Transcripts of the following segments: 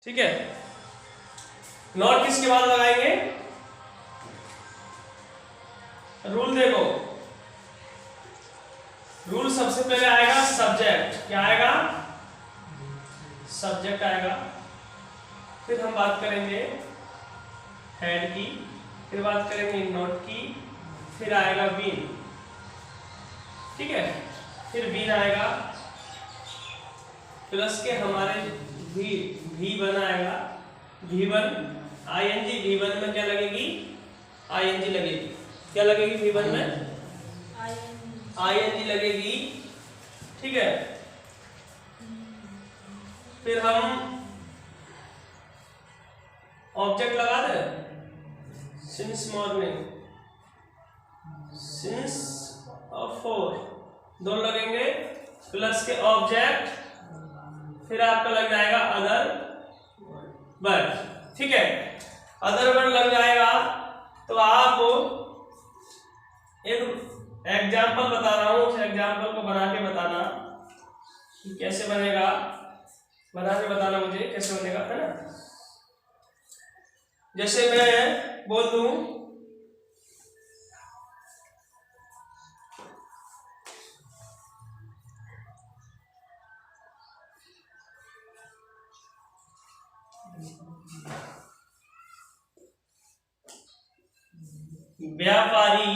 ठीक है। नॉट किसके बाद लगाएंगे? रूल देखो, रूल सबसे पहले आएगा सब्जेक्ट। क्या आएगा? सब्जेक्ट आएगा। फिर हम बात करेंगे हेड की, फिर बात करेंगे नोट की, फिर आएगा बीन। ठीक है, फिर बीन आएगा प्लस के हमारे V1 आएगा। V1 ING, V1 में क्या लगेगी? ING लगेगी। क्या लगेगी V1 में? ING लगेगी। ठीक है, फिर हम ऑब्जेक्ट लगा दें सिंस मॉर्निंग, सिंस और फोर, दो लगेंगे प्लस के ऑब्जेक्ट, फिर आपका लग जाएगा अदर वर्ड। ठीक है, अदर वर्ड लग जाएगा तो आप एक एग्जाम्पल बता रहा हूं, उस एग्जाम्पल को बना के बताना कि कैसे बनेगा। बना के बताना मुझे कैसे बनेगा, है ना। जैसे मैं बोल दूं व्यापारी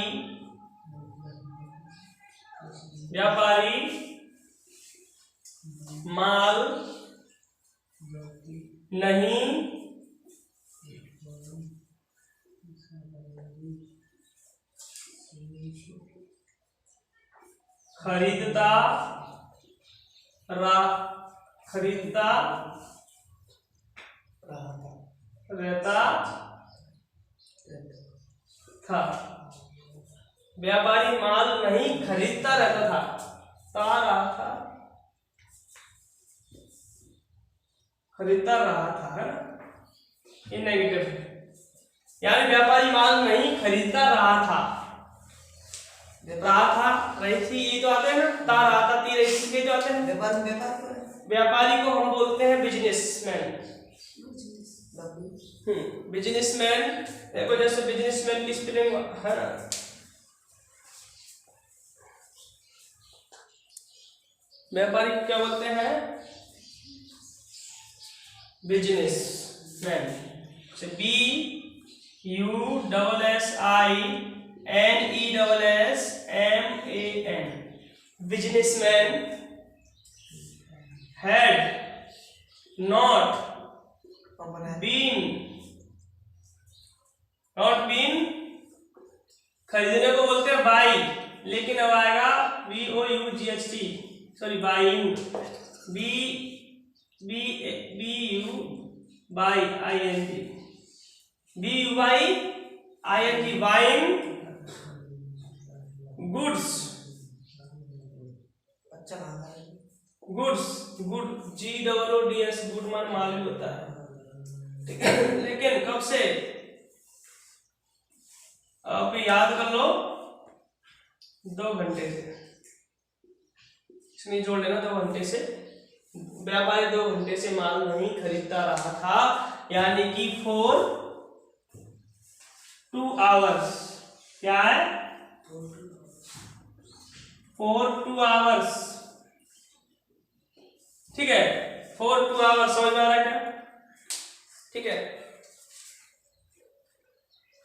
माल नहीं खरीदता रहता था। व्यापारी माल नहीं खरीदता रहता था, खरीदता रहा था, है ना। ये नेगेटिव है, यानी व्यापारी माल नहीं खरीदता रहा था। रही थी, ये तो आते हैं ना, ता रहा था, ती रही थी, ये जो आते हैं। व्यापारी को हम बोलते हैं बिजनेसमैन। बिजनेसमैन देखो, जैसे बिजनेसमैन की स्पेलिंग है ना, व्यापारी को क्या बोलते हैं? Businessman. BUSSINESSMAN, businessman had not been खरीदने को बोलते हैं बाई, लेकिन अब आएगा BOUGHT, sorry buying, BUING, buying goods, good GOODS, good मान माल भी होता है। ठीक है, लेकिन कब से? आप याद कर लो, 2 घंटे से, इसमें जोड़ लेना 2 घंटे से। व्यापारी 2 घंटे से माल नहीं खरीदता रहा था, यानी कि फॉर 2 आवर्स। क्या है? For 2 hours. ठीक है, फॉर 2 आवर्स, समझ में आ रहा है क्या? ठीक है,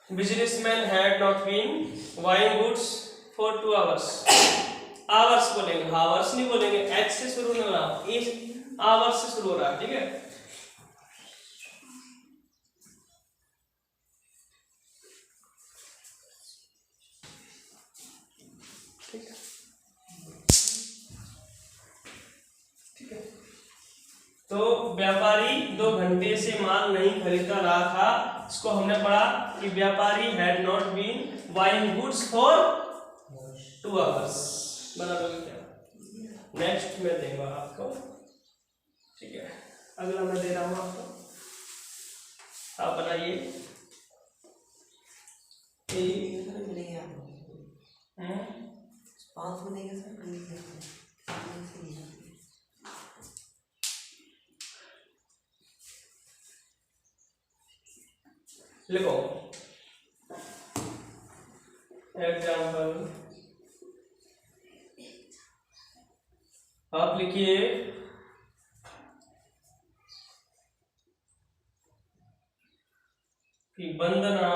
businessman had not been buying goods for 2 hours. Hours बोलेंगे, हावर्स नहीं बोलेंगे, एच से शुरू नहीं हो रहा, इस आवर्स से शुरू हो रहा है। ठीक है, ठीक है। तो व्यापारी 2 घंटे से माल नहीं खरीदता रहा था, इसको हमने पढ़ा कि व्यापारी had not been buying goods for 2 hours. बना लोगे क्या? नेक्स्ट में देगा आपको। ठीक है, अगला मैं दे रहा हूं आपको, आप बनाइए। लिखो एग्जाम्पल, आप लिखिए कि वंदना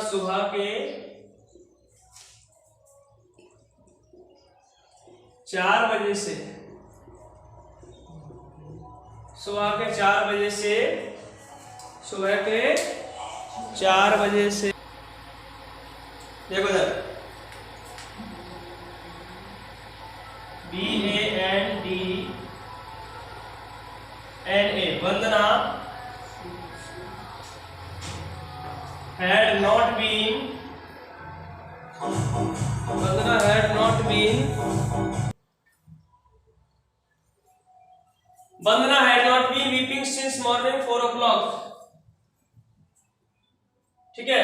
सुबह के 4 बजे से, सुबह के 4 बजे से, सुबह के 4 बजे से, देखो इधर BANDNA, Vandana had not been weeping since morning 4 o'clock। ठीक है,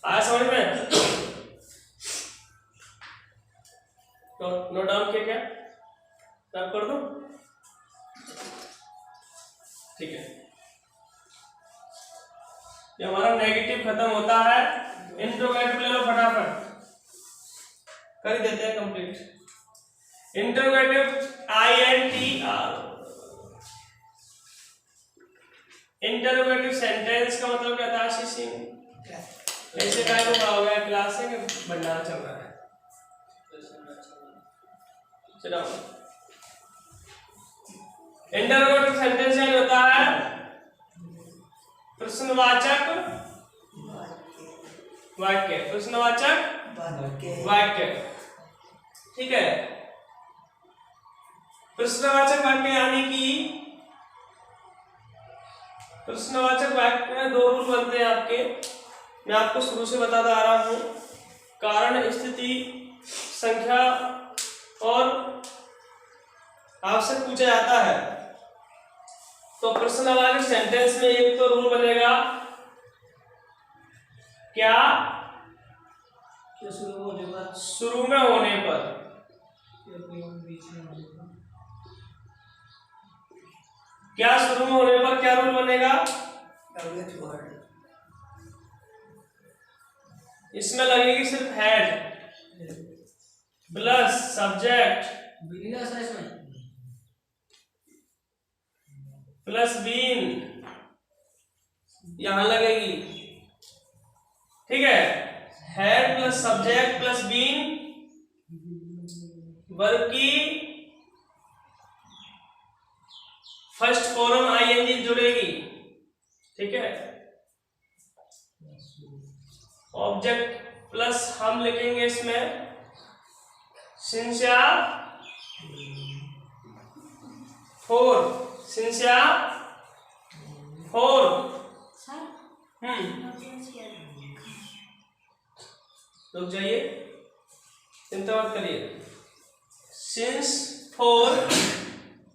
आया समझ में? नोट डाउन किया क्या? टाइप कर दो, ठीक है। ये हमारा नेगेटिव खत्म होता है, इंट्रोगेटिव ले लो फटाफट, कर ही देते हैं complete. Interrogative INTR, interrogative sentence का मतलब क्या था आशीष? ऐसे काय को पढ़ा होगा क्लास है कि भंडारा चल रहा है? चलो, इंटरोगेटिव सेंटेंस यानी होता है प्रश्नवाचक वाक्य, प्रश्नवाचक वाक्य, ठीक है। प्रश्नवाचक वाक्य यानी कि प्रश्नवाचक वाक्य में 2 रूल बनते हैं आपके, मैं आपको शुरू से बताता आ रहा हूं। कारण, स्थिति, संख्या और आपसे पूछा जाता है। तो प्रश्नवाचक सेंटेंस में एक तो रूल बनेगा क्या, शुरू में होने पर, क्या शुरू में होने पर क्या रूल बनेगा? इसमें लगेगी सिर्फ had plus subject plus been, यहां लगेगी, ठीक है। Had plus subject plus been, verb की फर्स्ट फॉर्म ING जुड़ेगी, ठीक है। ऑब्जेक्ट प्लस हम लिखेंगे इसमें सिंसिया 4, सिंसिया 4, रुक जाइए, चिंता मत करिए। सिंस 4,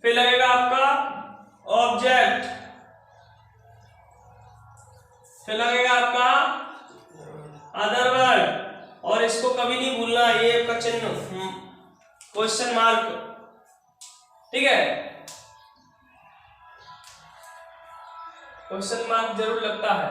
फिर लगेगा आपका ऑब्जेक्ट, फिर लगेगा आपका अदर वर्ड, और इसको कभी नहीं भूलना, ये का चिन्ह क्वेश्चन मार्क, ठीक है। क्वेश्चन मार्क जरूर लगता है।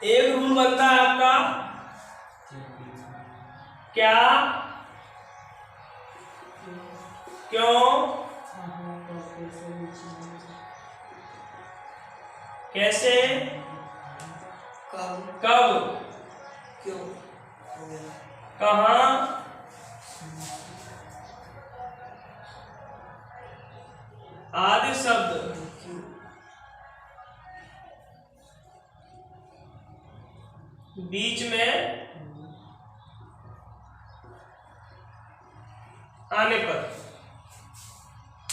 एक रूल बनता है आपका क्या, क्यों, कैसे, कब, क्यों, कहाँ, आदि शब्द बीच में आने पर,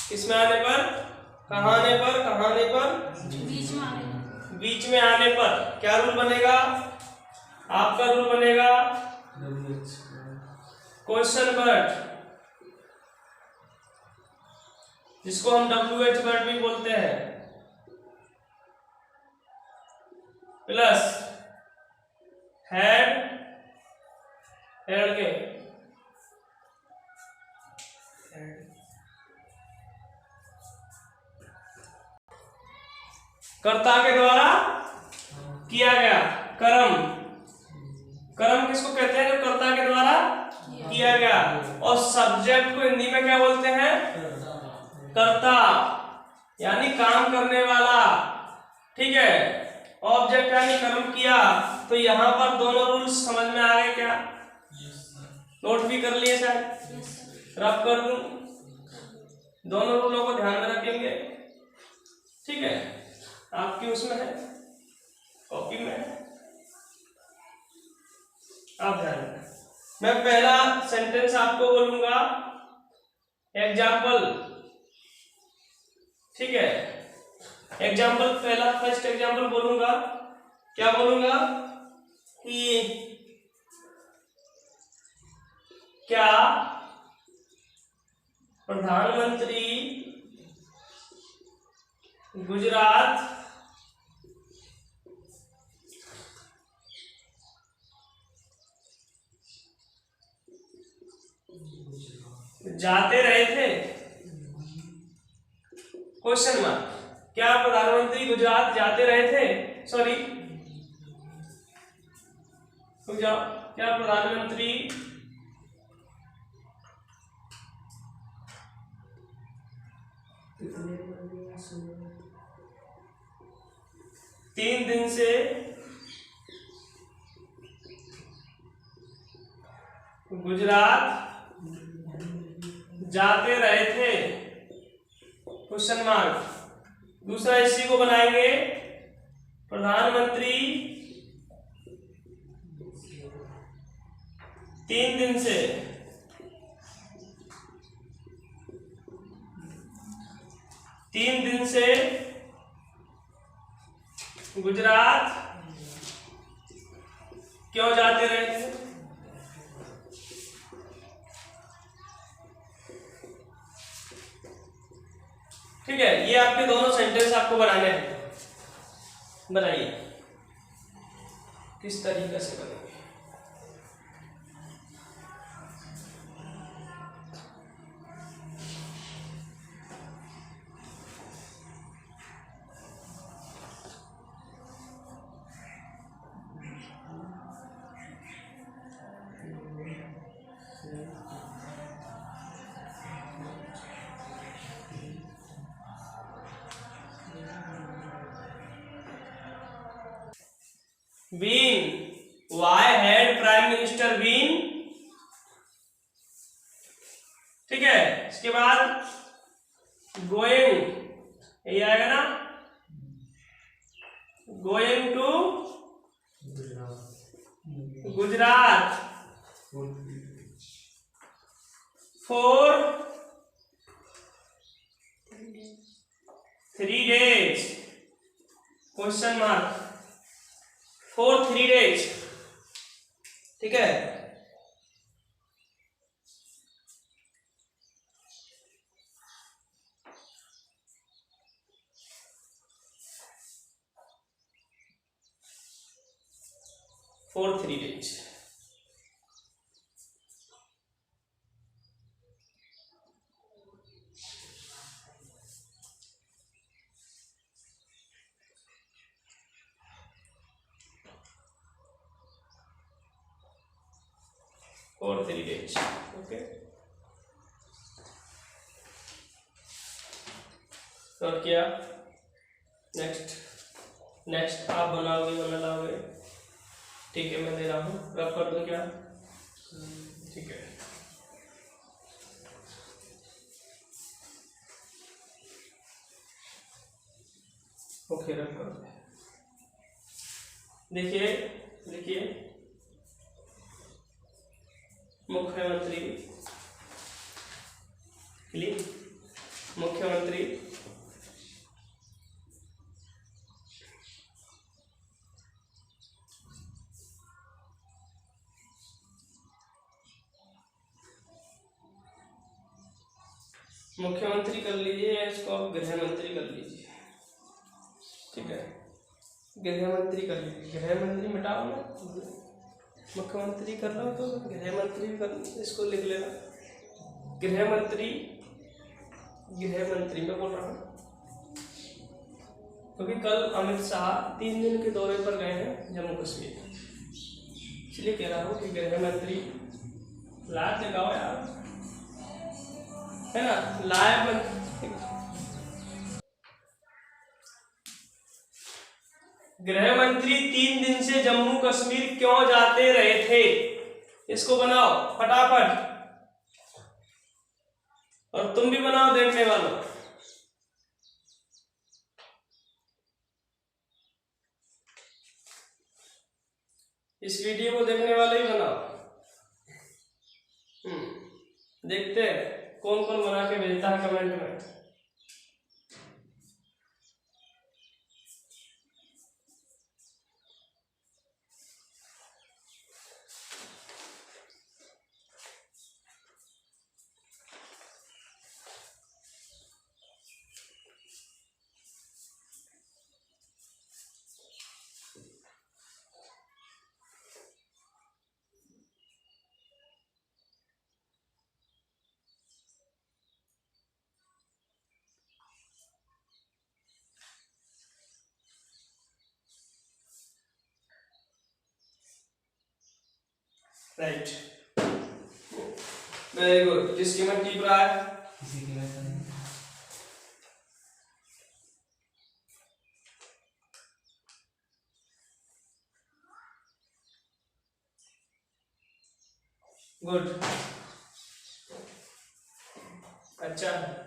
किसमें आने पर, कहाँ आने पर, कहाँ आने पर, बीच में आने पर क्या रूल बनेगा? आपका रूल बनेगा क्वेश्चन वर्ड, जिसको हम WH वर्ड भी बोलते हैं, प्लस हेड के कर्ता के द्वारा किया गया कर्म। कर्म किसको कहते हैं? जो कर्ता के द्वारा किया गया। और सब्जेक्ट को हिंदी में क्या बोलते हैं? कर्ता, यानी काम करने वाला। ठीक है, ऑब्जेक्ट यानी कर्म किया। तो यहाँ पर दोनों रूल्स समझ में आ गए क्या? नोट भी कर लिए शायद, रब कर दूं, दोनों रूलों को ध्यान में रखेंगे। ठीक है, आपकी उसमें है, कॉपी में है, आप ध्यान रखें। मैं पहला सेंटेंस आपको बोलूंगा, एग्जाम्पल। ठीक है, एग्जाम्पल पहला फर्स्ट एग्जाम्पल बोलूंगा। क्या बोलूंगा कि क्या प्रधानमंत्री गुजरात जाते रहे थे? Question mark. क्या प्रधानमंत्री गुजरात जाते रहे थे? सॉरी, रुक जाओ। क्या प्रधानमंत्री तीन दिन से गुजरात जाते रहे थे? Question mark. दूसरा इसी को बनाएंगे, प्रधानमंत्री 3 दिन से गुजरात क्यों जाते रहे थे? ठीक है, ये आपके दोनों सेंटेंस आपको बनाने हैं। बनाइए, किस तरीके से बनेंगे? Been, why had prime minister been? ठीक है, इसके बाद गोइंग, यही आएगा ना, going to Gujarat for 3 days? Question mark, for 3 days। ठीक है, for 3 days। for 3 days। Okay, और क्या नेक्स्ट आप बनाओगे, बना लाओगे? ठीक है, मैं दे रहा हूँ, रब कर दो क्या? ठीक है, ओके, रब कर दो। देखिए मुख्यमंत्री मुख्यमंत्री कर लीजिए या इसको आप गृह मंत्री कर लीजिए, ठीक है, गृह मंत्री कर लीजिए, गृह मंत्री मिटाओ ना, मुख्यमंत्री कर लो तो गृह मंत्री भी कर, इसको लिख लेना गृह मंत्री मैं बोल रहा हूँ क्योंकि कल अमित शाह 3 दिन के दौरे पर गए हैं जम्मू कश्मीर, इसलिए कह रहा हूँ कि गृह मंत्री लाभ लगाओ यार, है ना, लाभ। गृह मंत्री 3 दिन से जम्मू कश्मीर क्यों जाते रहे थे, इसको बनाओ फटाफट, और तुम भी बनाओ देखने वालों। इस वीडियो को देखने वाले ही बनाओ। देखते हैं कौन कौन बना के भेजता है कमेंट में। Right, very good. जिसकी मन टीप रहा है गुड, अच्छा है।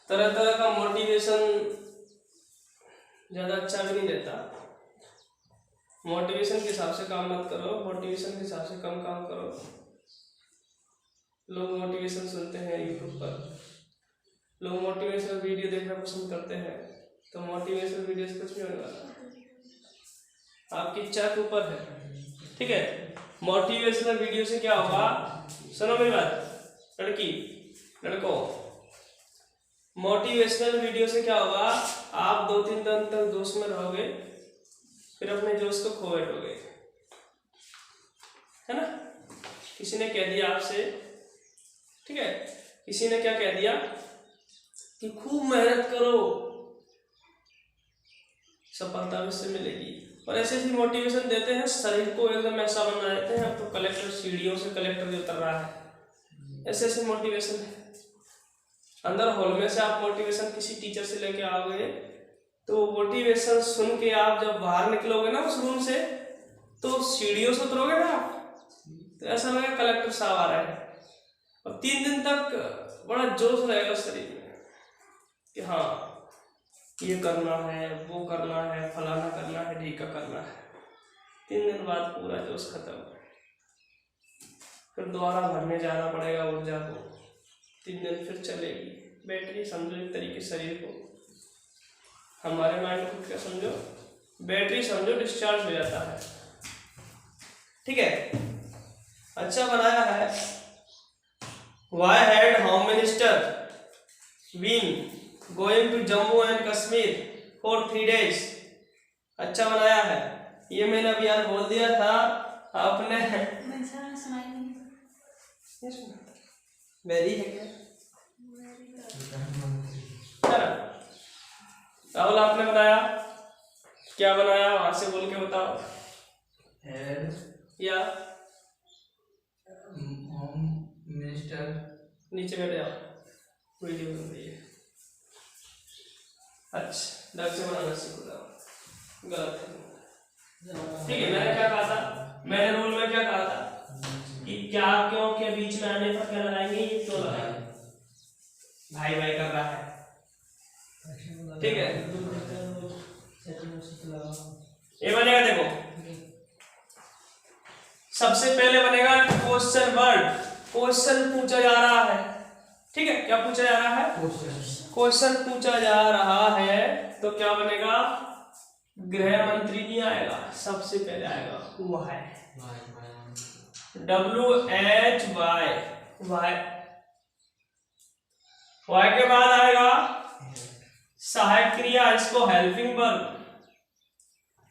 तरह तरह का मोटिवेशन ज्यादा अच्छा भी नहीं देता। मोटिवेशन के हिसाब से काम मत करो, मोटिवेशन के हिसाब से कम काम करो। लोग मोटिवेशन सुनते हैं यूट्यूब पर, लोग मोटिवेशनल वीडियो देखना पसंद करते हैं, तो मोटिवेशनल वीडियो से कुछ नहीं होने वाला, आपकी इच्छा के ऊपर है, ठीक है। मोटिवेशनल वीडियो से क्या होगा, सुनो मेरी बात लड़की लड़कों, मोटिवेशनल वीडियो से क्या होगा, आप 2-3 दिन तक जोश में रहोगे, फिर अपने जोश को खो बैठोगे, है ना। किसी ने कह दिया आपसे, ठीक है, किसी ने क्या कह दिया कि खूब मेहनत करो सफलता उससे मिलेगी, और ऐसे ही मोटिवेशन देते हैं, शरीर को एकदम ऐसा बना देते हैं। अब तो कलेक्टर सीढ़ियों से कलेक्टर जो उतर रहा है, ऐसे मोटिवेशन है। अंदर हॉल में से आप मोटिवेशन किसी टीचर से लेके आओगे, तो मोटिवेशन सुन के आप जब बाहर निकलोगे ना उस रूम से, तो सीढ़ियों से उतरोगे ना आप, तो ऐसा लगेगा कलेक्टर साहब आ रहे हैं। और 3 दिन तक बड़ा जोश रहेगा शरीर में कि हाँ ये करना है, वो करना है, फलाना करना है, ढीका करना है। 3 दिन बाद पूरा जोश खत्म, फिर दोबारा भरने जाना पड़ेगा ऊर्जा को। 3 दिन फिर चलेगी बैटरी, समझो एक तरीके शरीर को, हमारे माइंड को क्या समझो, बैटरी समझो डिस्चार्ज हो जाता है, ठीक है। अच्छा बनाया है, why had home minister been going to Jammu and Kashmir for 3 days। अच्छा बनाया है, ये मैंने अभी यार बोल दिया था आपने, मेरी है क्या राहुल, आपने बनाया क्या बनाया, वहां से बोल के बताओ। या होम मिनिस्टर, नीचे बैठ जाओ, वीडियो बन रही है। अच्छा ढंग से बनाना सीखो, गलत है, ठीक है। मैंने क्या कहा था, मैंने रूल में क्या कहा था कि क्या क्यों के बीच में आने पर क्या लगाएंगे, ये क्यों लगाएंगे, भाई भाई कर रहा है, ठीक है। ये बनेगा, देखो सबसे पहले बनेगा क्वेश्चन वर्ड, क्वेश्चन पूछा जा रहा है, ठीक है। क्या पूछा जा रहा है, क्वेश्चन पूछा जा रहा है, तो क्या बनेगा, गृह मंत्री नहीं आएगा, सबसे पहले आएगा वह है, WHY, वाई के बाद आएगा सहायक क्रिया, इसको हेल्पिंग वर्ब।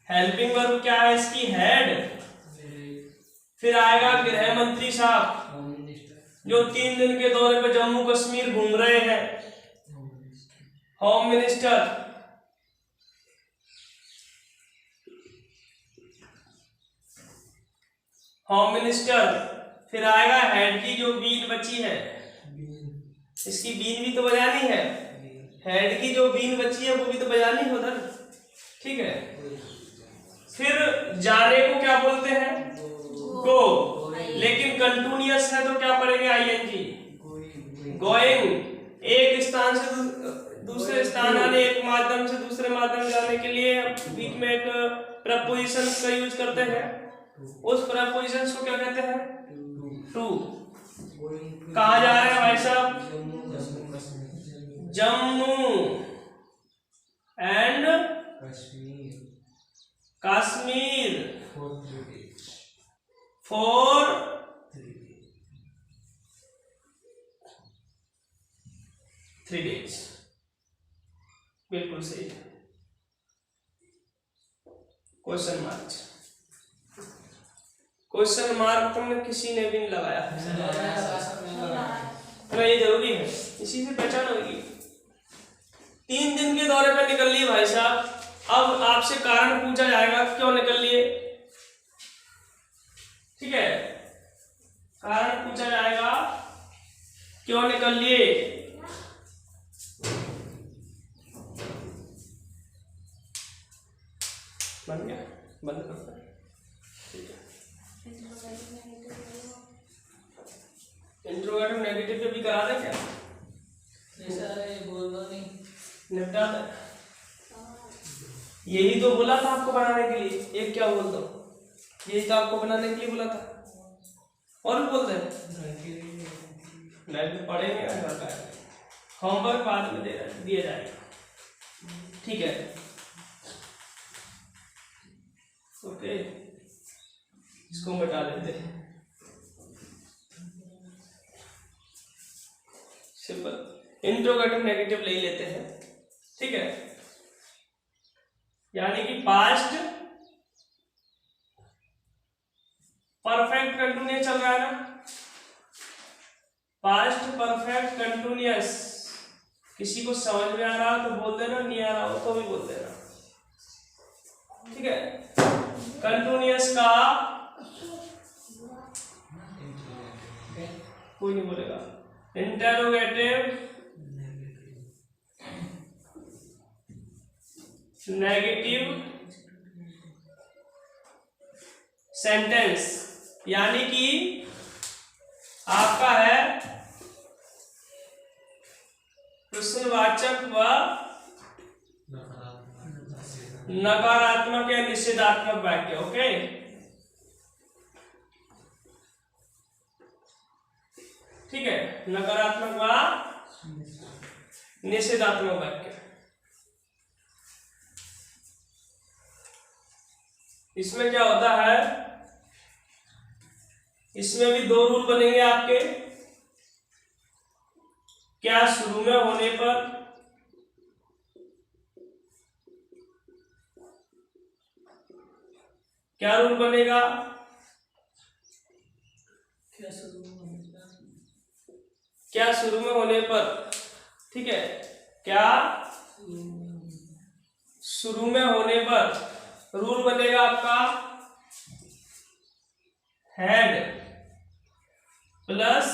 हेल्पिंग वर्ब क्या है इसकी? हेड। फिर आएगा गृह मंत्री साहब जो 3 दिन के दौरे पे जम्मू कश्मीर घूम रहे हैं, होम मिनिस्टर। Home minister. फिर आएगा हेड की जो बीन बची है, इसकी बीन भी तो बजानी है। हेड की जो बीन बची है वो भी तो बजानी है उधर, ठीक है। फिर जाने को क्या बोलते हैं? गो। लेकिन कंटिन्यूअस है तो क्या पढ़ेंगे? ING, going. एक स्थान से दूसरे स्थान आने, एक माध्यम से दूसरे माध्यम जाने के लिए बीच में एक प्रपोजिशन का यूज करते हैं। उस प्रपोजिशन को क्या कहते हैं? टू। कहाँ जा रहे हैं भाई साहब? Jammu and Kashmir for 3 days। बिल्कुल सही है। क्वेश्चन मार्क, क्वेश्चन मार्क तुमने किसी ने भी नहीं लगाया तो ये जरूरी है, इसी से पहचान होगी। 3 दिन के दौरे पर निकल लिए भाई साहब। अब आपसे कारण पूछा जाएगा क्यों निकल लिए, ठीक है। कारण पूछा जाएगा क्यों निकल लिए। बन गया, बंद करता है, ठीक है। इंट्रोगेटिव नेगेटिव पे भी करा दें क्या? बोल दो, नहीं निपटा दे। यही तो बोला था आपको बनाने के लिए, एक क्या बोल दो, यही तो आपको बनाने के लिए बोला था। और भी बोल दे, नहीं पढ़ेंगे घर का, होमवर्क बाद में दिया जाएगा, ठीक है। ओके, इसको मिटा देते हैं। सिंपल इंट्रोगेटिव नेगेटिव ले लेते हैं, ठीक है। यानी कि पास्ट परफेक्ट कंटिन्यूअस चल रहा है ना, पास्ट परफेक्ट कंटिन्यूअस। किसी को समझ में आ रहा तो बोल देना, नहीं आ रहा हो तो भी बोल देना, ठीक है। कंटिन्यूअस का कोई नहीं बोलेगा। इंटरोगेटिव नेगेटिव सेंटेंस, यानी कि आपका है प्रश्नवाचक व नकारात्मक या निषेधात्मक वाक्य। ओके, ठीक है, नकारात्मक व निषेधात्मक वाक्य। इसमें क्या होता है, इसमें भी 2 रूल बनेंगे आपके। क्या शुरू में होने पर क्या रूल बनेगा? क्या शुरू में होने पर, ठीक है, क्या शुरू में होने पर रूल बनेगा आपका had plus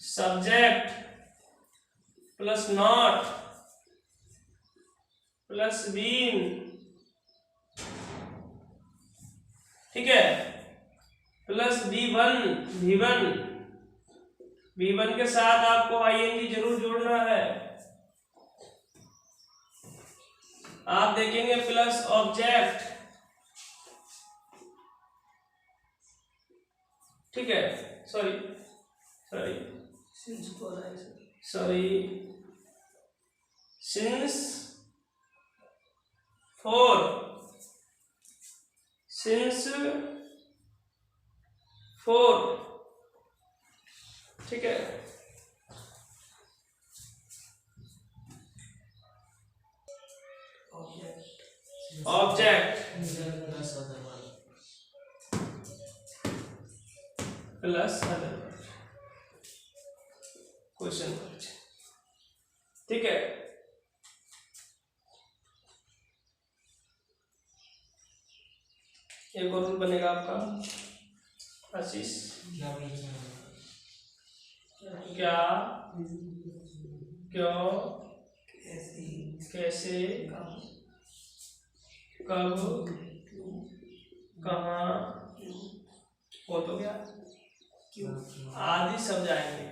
subject plus not plus been, ठीक है, प्लस V1 के साथ आपको ING जरूर जोड़ना है। आप देखेंगे प्लस ऑब्जेक्ट, ठीक है, सॉरी सिंस 4 सिंस 4, ठीक है। Object plus other question mark, ठीक है। एक और रूल बनेगा आपका आशीष, क्या, क्यों, कैसे, कब, कहाँ, हो तो गया, आदि शब्द आएंगे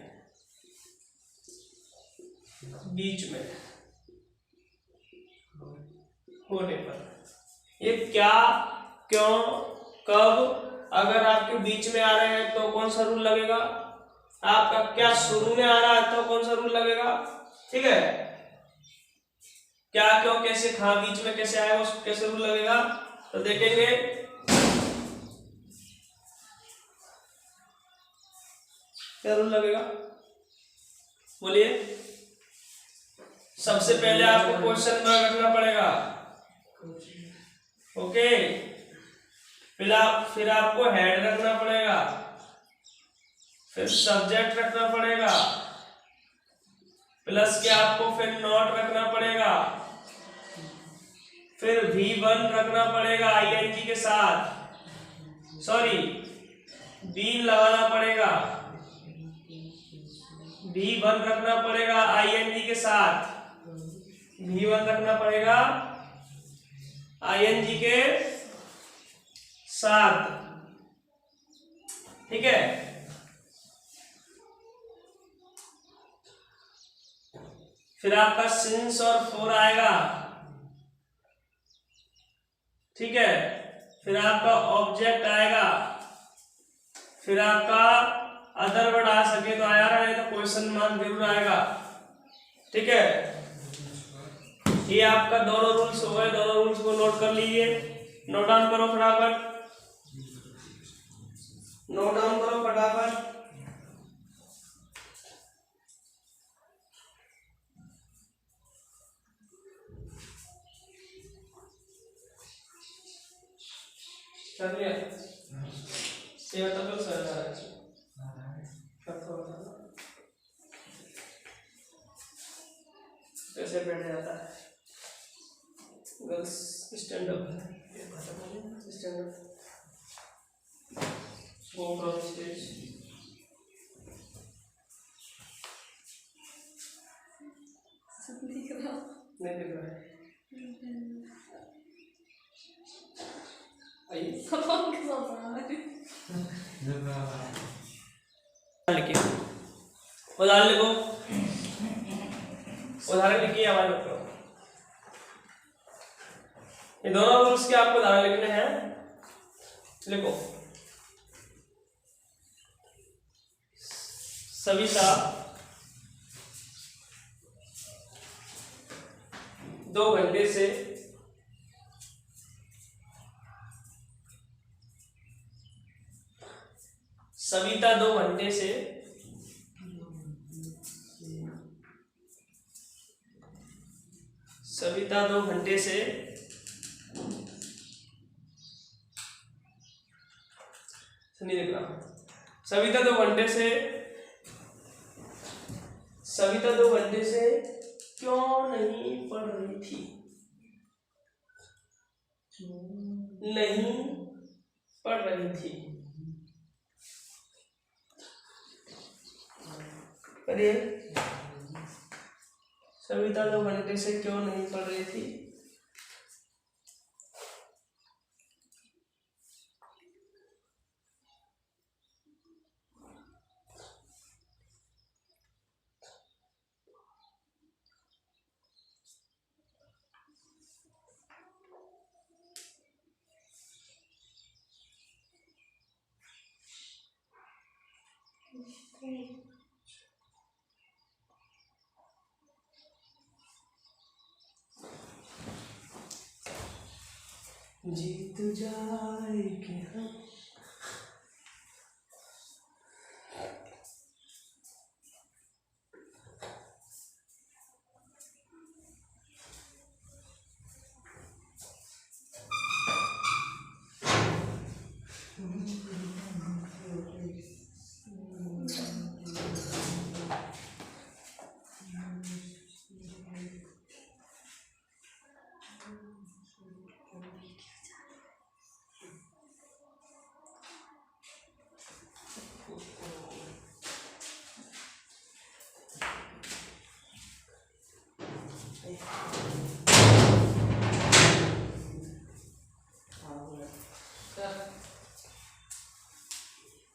बीच में होने पर। ये क्या, क्यों, कब अगर आपके बीच में आ रहे हैं तो कौन सा रूल लगेगा? आपका क्या शुरू में आ रहा है तो कौन सा रूल लगेगा? ठीक है, क्या, क्यों, कैसे, कहाँ, बीच में कैसे आएगा, उसको कैसे रूल लगेगा तो देखेंगे। क्या रूल लगेगा बोलिए। सबसे पहले आपको क्वेश्चन मार्क रखना पड़ेगा, ओके। फिर आपको हेड रखना पड़ेगा, फिर सब्जेक्ट रखना पड़ेगा, प्लस के आपको फिर नोट रखना पड़ेगा, फिर V1 रखना पड़ेगा ING के साथ, सॉरी बी लगाना पड़ेगा, V1 रखना पड़ेगा ING के साथ, V1 रखना पड़ेगा ING के साथ, ठीक है। फिर आपका सिंस और 4 आएगा, ठीक है। फिर आपका ऑब्जेक्ट आएगा, फिर आपका अदर वर्ड आ सके तो आया, नहीं तो क्वेश्चन मार्क जरूर आएगा, ठीक है। ये आपका दोनों रूल्स हो गए, दोनों रूल्स को नोट कर लीजिए, नोट डाउन करो फटाफट, नोट डाउन करो फटाफट। कर लिया ये तो सर कैसे बैठ जाता है। Girls stand up, stand up, go from stage. नहीं दिख रहा है, लिखिए, उदाहरण लिखो, उदाहरण लिखिए, आवाज मत करो। ये दोनों रूल्स के आपको उदाहरण लिखने हैं, लिखो। सविता 2 घंटे से सविता 2 घंटे से सविता 2 घंटे से नहीं लिख रहा। सविता 2 घंटे से क्यों नहीं पढ़ रही थी? नहीं पढ़ रही थी। करिए, सविता 2 घंटे से क्यों नहीं पढ़ रही थी? जीत जाएंगे हम।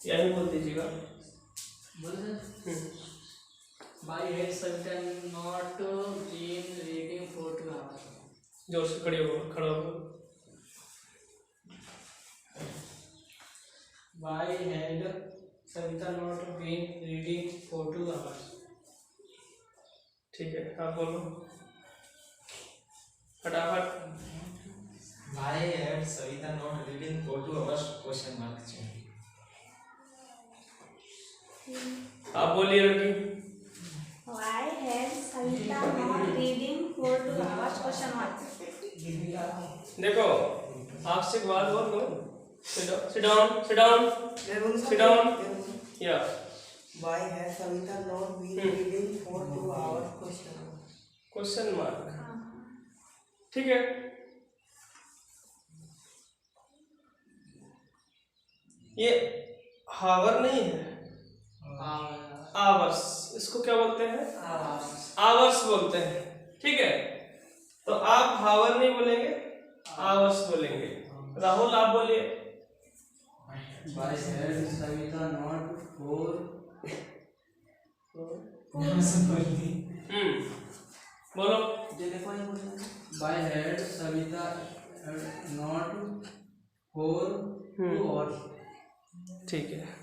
यही बोल दीजिएगा। By head Sultan not been reading for 2 hours. जोर से खड़े हो, खड़ा हो। By head Sultan not been reading for 2 hours. ठीक है, आप बोलो फटाफट। Why had Savita not reading for 2 hours? Question mark चाहिए। आप बोलिए लड़की। Why had Savita not reading for 2 hours? Question mark. देखो आप से एक बात बोल दो। Sit down, sit down, sit down. Yeah. Why has Savita not been reading for 2 hours? Question mark. ठीक है। ये हावर नहीं है, आवर्स। इसको क्या बोलते हैं? आवर्स बोलते हैं। ठीक है, तो आप हावर नहीं बोलेंगे, आवर्स बोलेंगे। राहुल आप बोलिए। By head Savita not for बोलो। by head Savita not for 2 hours. ठीक है।